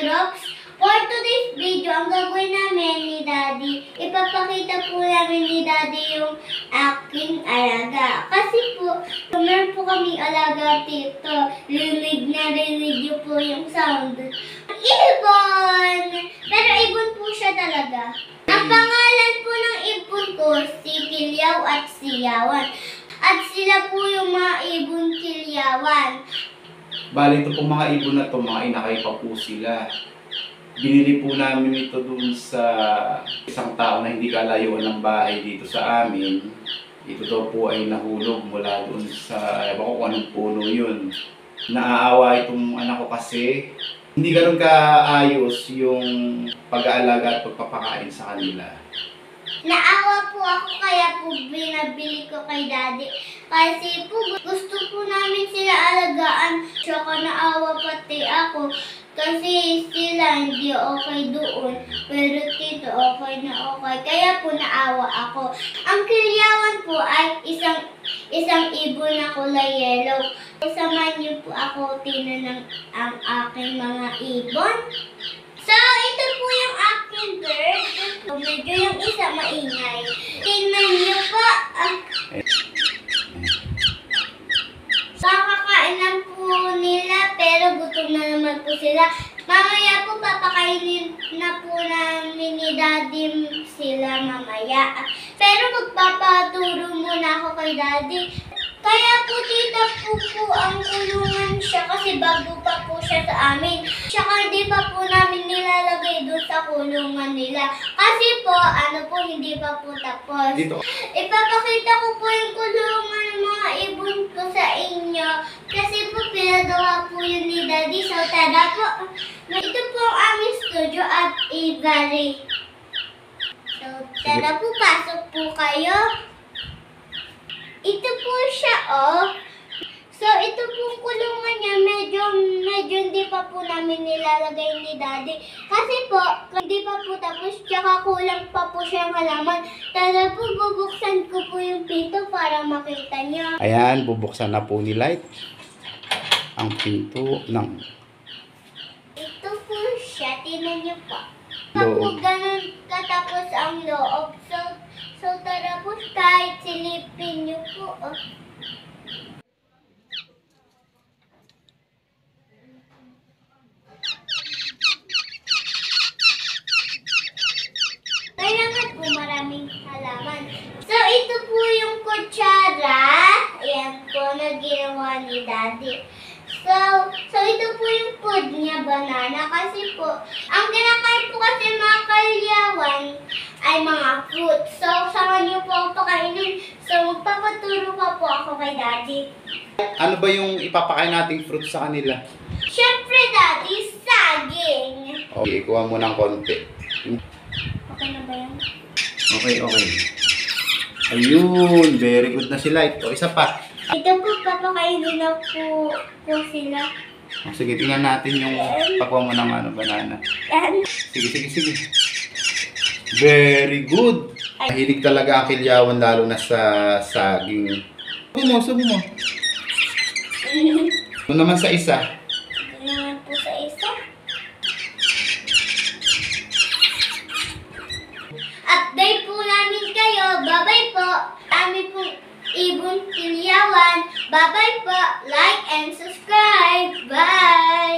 Drops. For today's video, ang gagawin namin ni Daddy, ipapakita po namin ni Daddy yung aking alaga. Kasi po, meron po kami alaga dito. Rinig na rinig niyo po yung sound. Ibon! Pero ibon po siya talaga. Ang pangalan po ng ibon ko, si Kilyaw at si Yawan. At sila po yung mga ibon Kilyawan. Bali, ito pong mga ibon na to, mga inakay pa po sila. Binili po namin ito dun sa isang tao na hindi kalayuan ng bahay dito sa amin. Ito daw po ay nahulog mula dun sa, ewan ko kung anong puno yun. Naaawa itong anak ko kasi hindi ganun kaayos yung pag-aalaga at pagpapakain sa kanila. Naawa po ako kaya po binabili ko kay Daddy. Kasi po gusto po namin sila alagaan. Tsaka naawa pati ako. Kasi sila hindi okay doon. Pero tito okay na okay. Kaya po naawa ako. Ang Kilyawan po ay isang ibon na kulay yellow. Samahan niyo po ako tinan ang aking mga ibon. So, ito po yung aking bird. Medyo yung isa maingay. Tingnan niyo po. Kakakain lang po nila pero gutom na naman po sila. Mamaya po papakainin na po namin ni Daddy sila mamaya. Pero magpapaturo muna ako kay Daddy. Kaya po tita po ang kulungan siya kasi bago pa po siya sa amin. Tsaka hindi pa po namin nilalagay doon sa kulungan nila. Kasi po, hindi pa po tapos. Dito. Ipapakita ko po yung kulungan ng mga ibon ko sa inyo. Kasi po pinagawa po yun ni Daddy. So tara po. Ito po ang aming studio at aviary. So tara po, pasok po kayo. Ito po siya, oh. So, ito pong kulungan niya, medyo hindi pa po namin nilalagay ni Daddy. Kasi po, hindi pa po tapos, tsaka kulang pa po siyang halaman. Tara po, bubuksan ko po yung pinto para makita niyo. Ayan, bubuksan na po ni Light ang pinto ng Ito po siya, tinan niyo po. Kapag ganun katapos ang loob, so tara po, kahit silipin niyo po, oh. Kailangan po maraming halaman. So, ito po yung kutsara. Ayan po, na ginawa ni Daddy. So ito po yung food niya, banana. Kasi po, ang kinakain po kasi mga Kilyawan ay mga fruit. So, sama niyo po ako pakainin. So, magpapaturo pa po ako kay Daddy. Ano ba yung ipapakain nating fruit sa kanila? Siyempre, Daddy, saging. Okay, kuha mo ng konti. Okay na ba yan? Okay. Ayun, very good na si Light. O, isa pa. Ito po, papakainin na po sila. O, sige, tingnan natin yung pagkuha mo ng banana. Yan. Sige. Very good. Mahilig talaga ang Kilyawan lalo na sa saging. Subo mo. Ito naman sa isa. Ito naman po sa isa. Update po namin kayo. Bye-bye po. Kami po ibon Kilyawan. Bye-bye po. Like and subscribe. Bye!